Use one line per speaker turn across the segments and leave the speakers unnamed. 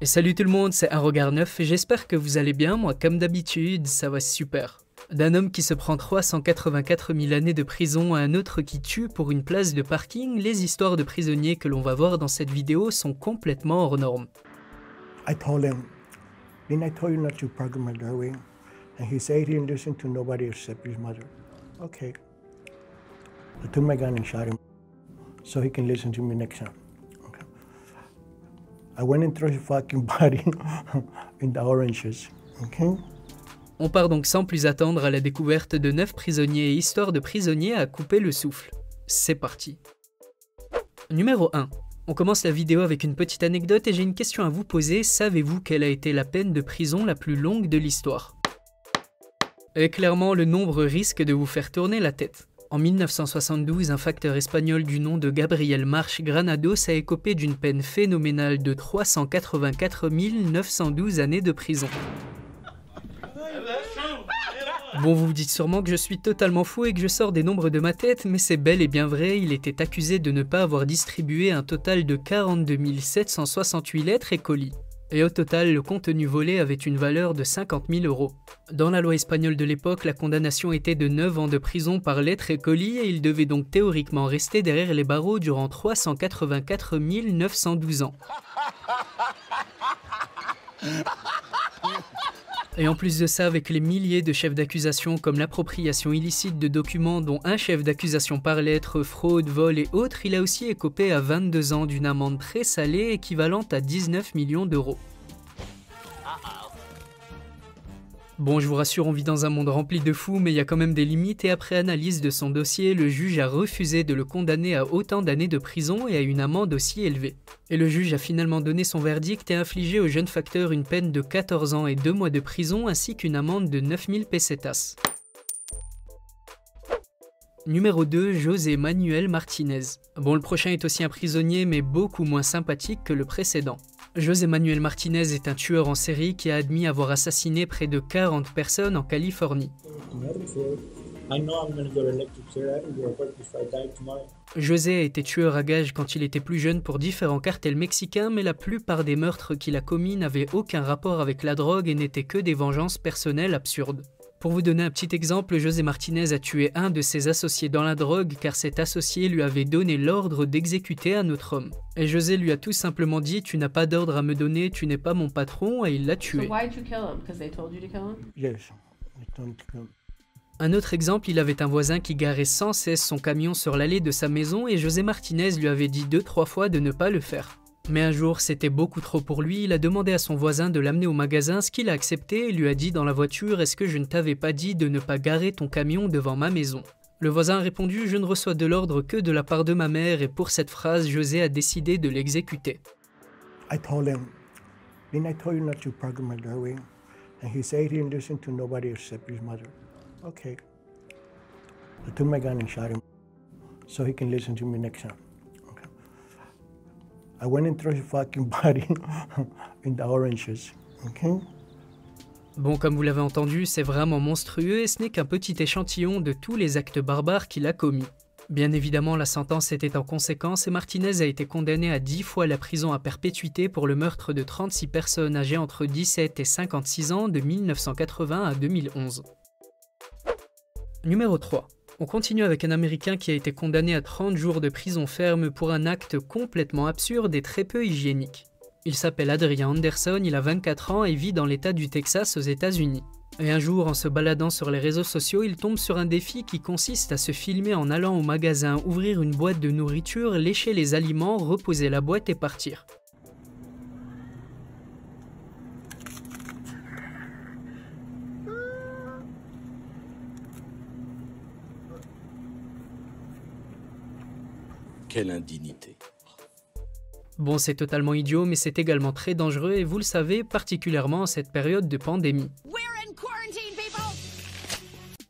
Et salut tout le monde, c'est Arrogar9 et j'espère que vous allez bien, moi comme d'habitude, ça va super. D'un homme qui se prend 384 000 années de prison à un autre qui tue pour une place de parking, les histoires de prisonniers que l'on va voir dans cette vidéo sont complètement hors normes.
I told him, didn't I tell you not to park in my driveway? And he said he didn't listen to nobody except his mother. Okay. I took my gun and shot him so he can listen to me next time. Okay. I went and threw his fucking body in the oranges. Okay.
On part donc sans plus attendre à la découverte de 9 prisonniers et histoire de prisonniers à couper le souffle. C'est parti. Numéro 1. On commence la vidéo avec une petite anecdote et j'ai une question à vous poser. Savez-vous quelle a été la peine de prison la plus longue de l'histoire? Et clairement, le nombre risque de vous faire tourner la tête. En 1972, un facteur espagnol du nom de Gabriel March Granados a écopé d'une peine phénoménale de 384 912 années de prison. Bon, vous vous dites sûrement que je suis totalement fou et que je sors des nombres de ma tête, mais c'est bel et bien vrai, il était accusé de ne pas avoir distribué un total de 42 768 lettres et colis. Et au total, le contenu volé avait une valeur de 50 000 €. Dans la loi espagnole de l'époque, la condamnation était de 9 ans de prison par lettre et colis et il devait donc théoriquement rester derrière les barreaux durant 384 912 ans. Et en plus de ça, avec les milliers de chefs d'accusation comme l'appropriation illicite de documents dont un chef d'accusation par lettre, fraude, vol et autres, il a aussi écopé à 22 ans d'une amende très salée équivalente à 19 millions d'euros. Bon, je vous rassure, on vit dans un monde rempli de fous, mais il y a quand même des limites et après analyse de son dossier, le juge a refusé de le condamner à autant d'années de prison et à une amende aussi élevée. Et le juge a finalement donné son verdict et infligé au jeune facteur une peine de 14 ans et 2 mois de prison ainsi qu'une amende de 9000 pesetas. Numéro 2, José Manuel Martinez. Bon, le prochain est aussi un prisonnier mais beaucoup moins sympathique que le précédent. José Manuel Martinez est un tueur en série qui a admis avoir assassiné près de 40 personnes en Californie. José a été tueur à gages quand il était plus jeune pour différents cartels mexicains, mais la plupart des meurtres qu'il a commis n'avaient aucun rapport avec la drogue et n'étaient que des vengeances personnelles absurdes. Pour vous donner un petit exemple, José Martinez a tué un de ses associés dans la drogue car cet associé lui avait donné l'ordre d'exécuter un autre homme. Et José lui a tout simplement dit « Tu n'as pas d'ordre à me donner, tu n'es pas mon patron » et il l'a tué. Un autre exemple, il avait un voisin qui garait sans cesse son camion sur l'allée de sa maison et José Martinez lui avait dit 2-3 fois de ne pas le faire. Mais un jour, c'était beaucoup trop pour lui, il a demandé à son voisin de l'amener au magasin, ce qu'il a accepté et lui a dit dans la voiture « Est-ce que je ne t'avais pas dit de ne pas garer ton camion devant ma maison ?» Le voisin a répondu « Je ne reçois de l'ordre que de la part de ma mère » et pour cette phrase, José a décidé de l'exécuter.
I told him, didn't I tell you not to park in my driveway? And he said he didn't listen to nobody except his mother. Okay. I took my gun and shot him so he can listen to me next time. Okay. I went and threw his fucking body in the oranges. Okay.
Bon, comme vous l'avez entendu, c'est vraiment monstrueux et ce n'est qu'un petit échantillon de tous les actes barbares qu'il a commis. Bien évidemment, la sentence était en conséquence et Martinez a été condamné à 10 fois la prison à perpétuité pour le meurtre de 36 personnes âgées entre 17 et 56 ans de 1980 à 2011. Numéro 3. On continue avec un Américain qui a été condamné à 30 jours de prison ferme pour un acte complètement absurde et très peu hygiénique. Il s'appelle Adrian Anderson, il a 24 ans et vit dans l'état du Texas aux États-Unis. Et un jour, en se baladant sur les réseaux sociaux, il tombe sur un défi qui consiste à se filmer en allant au magasin, ouvrir une boîte de nourriture, lécher les aliments, reposer la boîte et partir.
Quelle indignité.
Bon, c'est totalement idiot, mais c'est également très dangereux et vous le savez, particulièrement en cette période de pandémie.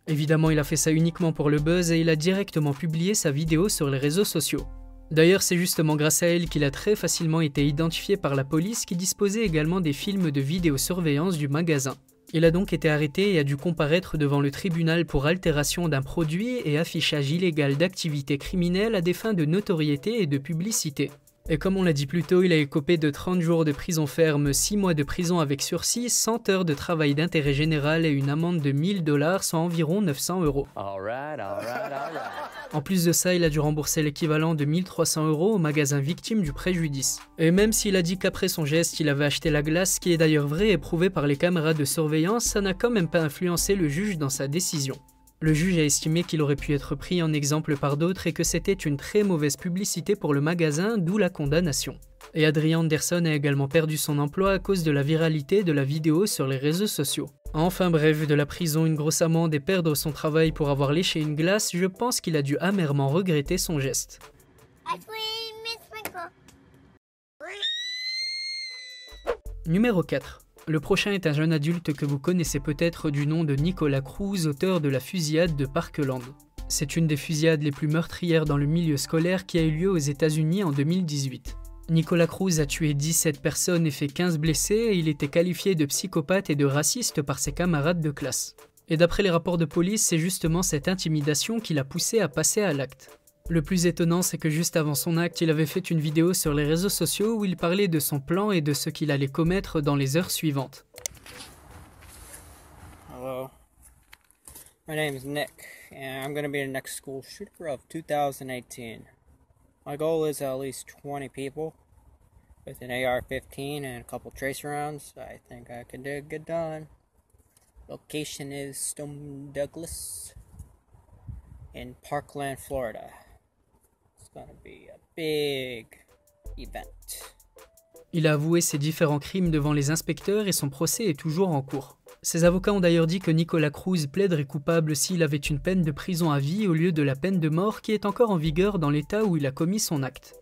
Évidemment, il a fait ça uniquement pour le buzz et il a directement publié sa vidéo sur les réseaux sociaux. D'ailleurs, c'est justement grâce à elle qu'il a très facilement été identifié par la police qui disposait également des films de vidéosurveillance du magasin. Il a donc été arrêté et a dû comparaître devant le tribunal pour altération d'un produit et affichage illégal d'activités criminelles à des fins de notoriété et de publicité. Et comme on l'a dit plus tôt, il a écopé de 30 jours de prison ferme, 6 mois de prison avec sursis, 100 heures de travail d'intérêt général et une amende de 1000 $, soit environ 900 €. En plus de ça, il a dû rembourser l'équivalent de 1300 € au magasin victime du préjudice. Et même s'il a dit qu'après son geste, il avait acheté la glace, ce qui est d'ailleurs vrai et prouvé par les caméras de surveillance, ça n'a quand même pas influencé le juge dans sa décision. Le juge a estimé qu'il aurait pu être pris en exemple par d'autres et que c'était une très mauvaise publicité pour le magasin, d'où la condamnation. Et Adrian Anderson a également perdu son emploi à cause de la viralité de la vidéo sur les réseaux sociaux. Enfin bref, de la prison, une grosse amende et perdre son travail pour avoir léché une glace, je pense qu'il a dû amèrement regretter son geste. Numéro 4. Le prochain est un jeune adulte que vous connaissez peut-être du nom de Nicolas Cruz, auteur de la fusillade de Parkland. C'est une des fusillades les plus meurtrières dans le milieu scolaire qui a eu lieu aux États-Unis en 2018. Nicolas Cruz a tué 17 personnes et fait 15 blessés et il était qualifié de psychopathe et de raciste par ses camarades de classe. Et d'après les rapports de police, c'est justement cette intimidation qui l'a poussé à passer à l'acte. Le plus étonnant, c'est que juste avant son acte, il avait fait une vidéo sur les réseaux sociaux où il parlait de son plan et de ce qu'il allait commettre dans les heures suivantes.
Hello, my name is Nick, and I'm going to be the next school shooter of 2018. My goal is at least 20 people with an AR-15 and a couple tracer rounds. I think I can get done. Location is Stone Douglas in Parkland, Florida. It's gonna be a big event.
Il a avoué ses différents crimes devant les inspecteurs et son procès est toujours en cours. Ses avocats ont d'ailleurs dit que Nicolas Cruz plaiderait coupable s'il avait une peine de prison à vie au lieu de la peine de mort qui est encore en vigueur dans l'état où il a commis son acte.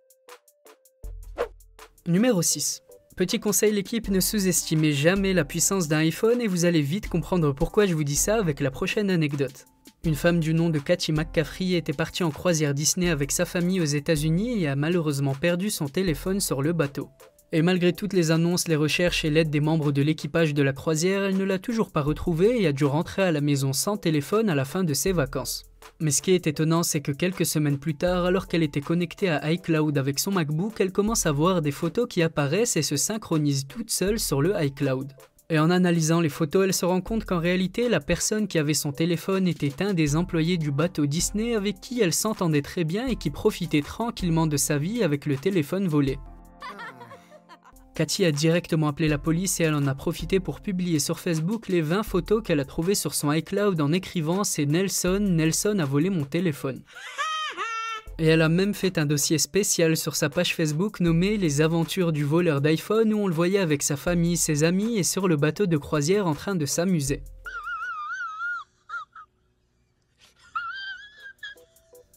Numéro 6. Petit conseil l'équipe, ne sous-estimez jamais la puissance d'un iPhone et vous allez vite comprendre pourquoi je vous dis ça avec la prochaine anecdote. Une femme du nom de Katie McCaffrey était partie en croisière Disney avec sa famille aux États-Unis et a malheureusement perdu son téléphone sur le bateau. Et malgré toutes les annonces, les recherches et l'aide des membres de l'équipage de la croisière, elle ne l'a toujours pas retrouvé et a dû rentrer à la maison sans téléphone à la fin de ses vacances. Mais ce qui est étonnant, c'est que quelques semaines plus tard, alors qu'elle était connectée à iCloud avec son MacBook, elle commence à voir des photos qui apparaissent et se synchronisent toutes seules sur le iCloud. Et en analysant les photos, elle se rend compte qu'en réalité, la personne qui avait son téléphone était un des employés du bateau Disney avec qui elle s'entendait très bien et qui profitait tranquillement de sa vie avec le téléphone volé. Katie a directement appelé la police et elle en a profité pour publier sur Facebook les 20 photos qu'elle a trouvées sur son iCloud en écrivant « C'est Nelson a volé mon téléphone ». Et elle a même fait un dossier spécial sur sa page Facebook nommé « Les aventures du voleur d'iPhone » où on le voyait avec sa famille, ses amis et sur le bateau de croisière en train de s'amuser.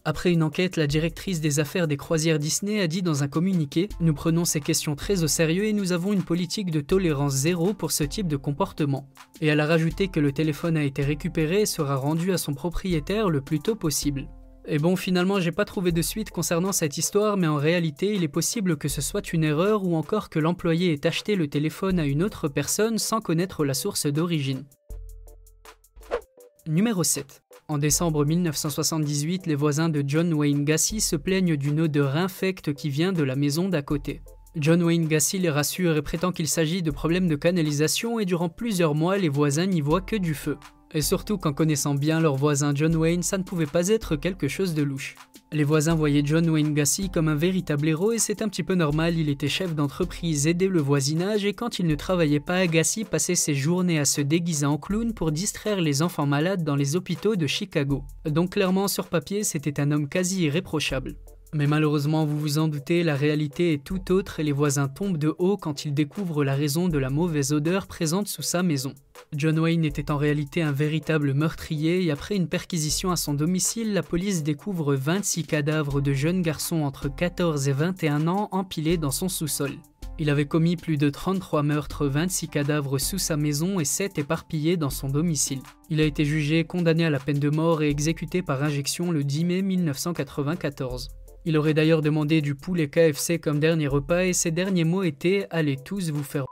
Après une enquête, la directrice des affaires des croisières Disney a dit dans un communiqué « Nous prenons ces questions très au sérieux et nous avons une politique de tolérance zéro pour ce type de comportement. » Et elle a rajouté que le téléphone a été récupéré et sera rendu à son propriétaire le plus tôt possible. Et bon, finalement, j'ai pas trouvé de suite concernant cette histoire, mais en réalité, il est possible que ce soit une erreur ou encore que l'employé ait acheté le téléphone à une autre personne sans connaître la source d'origine. Numéro 7. En décembre 1978, les voisins de John Wayne Gacy se plaignent d'une odeur infecte qui vient de la maison d'à côté. John Wayne Gacy les rassure et prétend qu'il s'agit de problèmes de canalisation et durant plusieurs mois, les voisins n'y voient que du feu. Et surtout qu'en connaissant bien leur voisin John Wayne, ça ne pouvait pas être quelque chose de louche. Les voisins voyaient John Wayne Gacy comme un véritable héros et c'est un petit peu normal, il était chef d'entreprise, aidait le voisinage et quand il ne travaillait pas, Gacy passait ses journées à se déguiser en clown pour distraire les enfants malades dans les hôpitaux de Chicago. Donc clairement sur papier, c'était un homme quasi irréprochable. Mais malheureusement, vous vous en doutez, la réalité est tout autre et les voisins tombent de haut quand ils découvrent la raison de la mauvaise odeur présente sous sa maison. John Wayne était en réalité un véritable meurtrier et après une perquisition à son domicile, la police découvre 26 cadavres de jeunes garçons entre 14 et 21 ans empilés dans son sous-sol. Il avait commis plus de 33 meurtres, 26 cadavres sous sa maison et 7 éparpillés dans son domicile. Il a été jugé, condamné à la peine de mort et exécuté par injection le 10 mai 1994. Il aurait d'ailleurs demandé du poulet KFC comme dernier repas et ses derniers mots étaient « Allez tous vous faire ».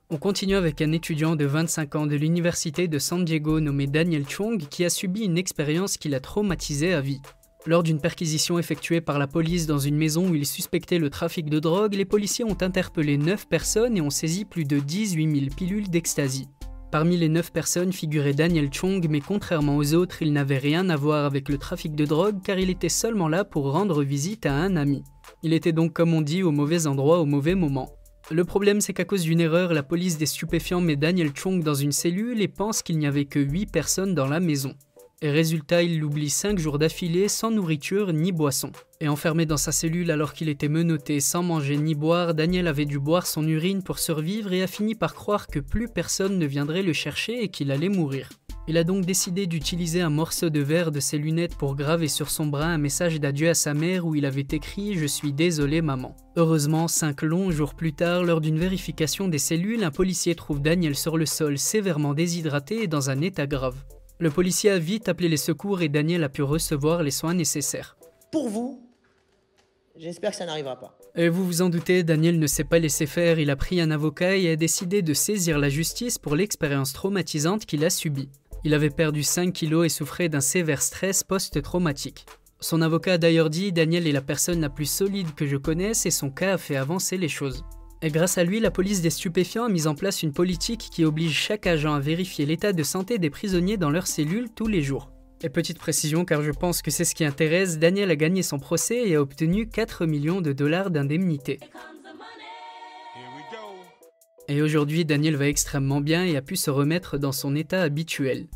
On continue avec un étudiant de 25 ans de l'université de San Diego nommé Daniel Chong qui a subi une expérience qui l'a traumatisé à vie. Lors d'une perquisition effectuée par la police dans une maison où ils suspectaient le trafic de drogue, les policiers ont interpellé 9 personnes et ont saisi plus de 18 000 pilules d'ecstasy. Parmi les 9 personnes figurait Daniel Chong, mais contrairement aux autres, il n'avait rien à voir avec le trafic de drogue car il était seulement là pour rendre visite à un ami. Il était donc, comme on dit, au mauvais endroit au mauvais moment. Le problème, c'est qu'à cause d'une erreur, la police des stupéfiants met Daniel Chong dans une cellule et pense qu'il n'y avait que 8 personnes dans la maison. Et résultat, il l'oublie 5 jours d'affilée sans nourriture ni boisson. Et enfermé dans sa cellule alors qu'il était menotté sans manger ni boire, Daniel avait dû boire son urine pour survivre et a fini par croire que plus personne ne viendrait le chercher et qu'il allait mourir. Il a donc décidé d'utiliser un morceau de verre de ses lunettes pour graver sur son bras un message d'adieu à sa mère où il avait écrit « Je suis désolé maman ». Heureusement, 5 longs jours plus tard, lors d'une vérification des cellules, un policier trouve Daniel sur le sol sévèrement déshydraté et dans un état grave. Le policier a vite appelé les secours et Daniel a pu recevoir les soins nécessaires.
Pour vous, j'espère que ça n'arrivera pas.
Et vous vous en doutez, Daniel ne s'est pas laissé faire, il a pris un avocat et a décidé de saisir la justice pour l'expérience traumatisante qu'il a subie. Il avait perdu 5 kilos et souffrait d'un sévère stress post-traumatique. Son avocat a d'ailleurs dit « Daniel est la personne la plus solide que je connaisse et son cas a fait avancer les choses ». Et grâce à lui, la police des stupéfiants a mis en place une politique qui oblige chaque agent à vérifier l'état de santé des prisonniers dans leurs cellules tous les jours. Et petite précision, car je pense que c'est ce qui intéresse, Daniel a gagné son procès et a obtenu 4 millions de dollars d'indemnité. Et aujourd'hui, Daniel va extrêmement bien et a pu se remettre dans son état habituel.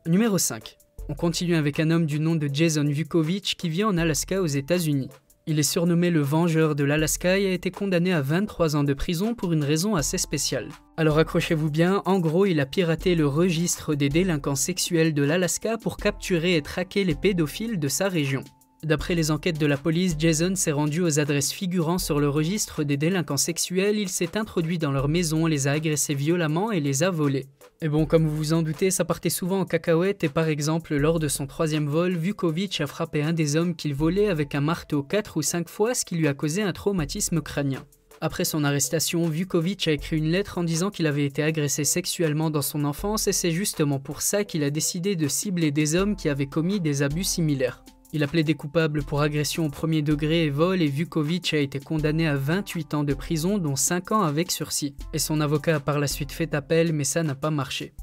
Numéro 5. On continue avec un homme du nom de Jason Vukovich qui vit en Alaska aux États-Unis. Il est surnommé le Vengeur de l'Alaska et a été condamné à 23 ans de prison pour une raison assez spéciale. Alors accrochez-vous bien, en gros il a piraté le registre des délinquants sexuels de l'Alaska pour capturer et traquer les pédophiles de sa région. D'après les enquêtes de la police, Jason s'est rendu aux adresses figurant sur le registre des délinquants sexuels, il s'est introduit dans leur maison, les a agressés violemment et les a volés. Et bon, comme vous vous en doutez, ça partait souvent en cacahuète et par exemple, lors de son 3e vol, Vukovich a frappé un des hommes qu'il volait avec un marteau 4 ou 5 fois, ce qui lui a causé un traumatisme crânien. Après son arrestation, Vukovich a écrit une lettre en disant qu'il avait été agressé sexuellement dans son enfance et c'est justement pour ça qu'il a décidé de cibler des hommes qui avaient commis des abus similaires. Il a plaidé coupable pour agression au premier degré et vol et Vukovich a été condamné à 28 ans de prison dont 5 ans avec sursis. Et son avocat a par la suite fait appel mais ça n'a pas marché.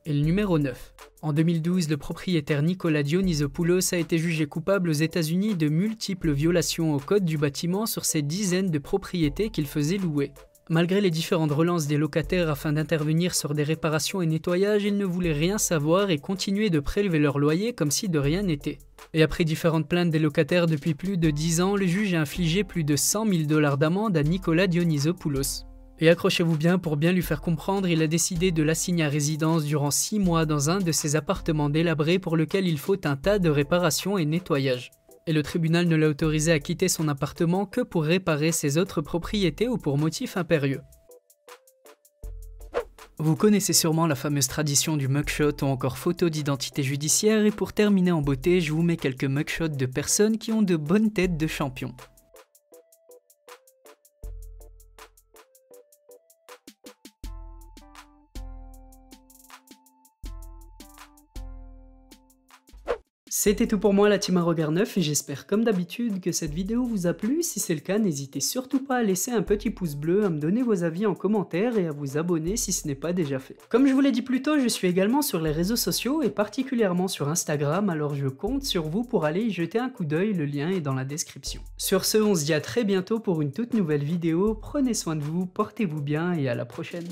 Et le numéro 9. En 2012, le propriétaire Nicolas Dionysopoulos a été jugé coupable aux États-Unis de multiples violations au code du bâtiment sur ses dizaines de propriétés qu'il faisait louer. Malgré les différentes relances des locataires afin d'intervenir sur des réparations et nettoyages, ils ne voulaient rien savoir et continuaient de prélever leur loyer comme si de rien n'était. Et après différentes plaintes des locataires depuis plus de 10 ans, le juge a infligé plus de 100 000 $ d'amende à Nicolas Dionysopoulos. Et accrochez-vous bien, pour bien lui faire comprendre, il a décidé de l'assigner à résidence durant 6 mois dans un de ses appartements délabrés pour lequel il faut un tas de réparations et nettoyages. Et le tribunal ne l'a autorisé à quitter son appartement que pour réparer ses autres propriétés ou pour motif impérieux. Vous connaissez sûrement la fameuse tradition du mugshot ou encore photo d'identité judiciaire et pour terminer en beauté, je vous mets quelques mugshots de personnes qui ont de bonnes têtes de champions. C'était tout pour moi la team Regard 9 et j'espère comme d'habitude que cette vidéo vous a plu. Si c'est le cas, n'hésitez surtout pas à laisser un petit pouce bleu, à me donner vos avis en commentaire et à vous abonner si ce n'est pas déjà fait. Comme je vous l'ai dit plus tôt, je suis également sur les réseaux sociaux et particulièrement sur Instagram, alors je compte sur vous pour aller y jeter un coup d'œil, le lien est dans la description. Sur ce, on se dit à très bientôt pour une toute nouvelle vidéo, prenez soin de vous, portez-vous bien et à la prochaine.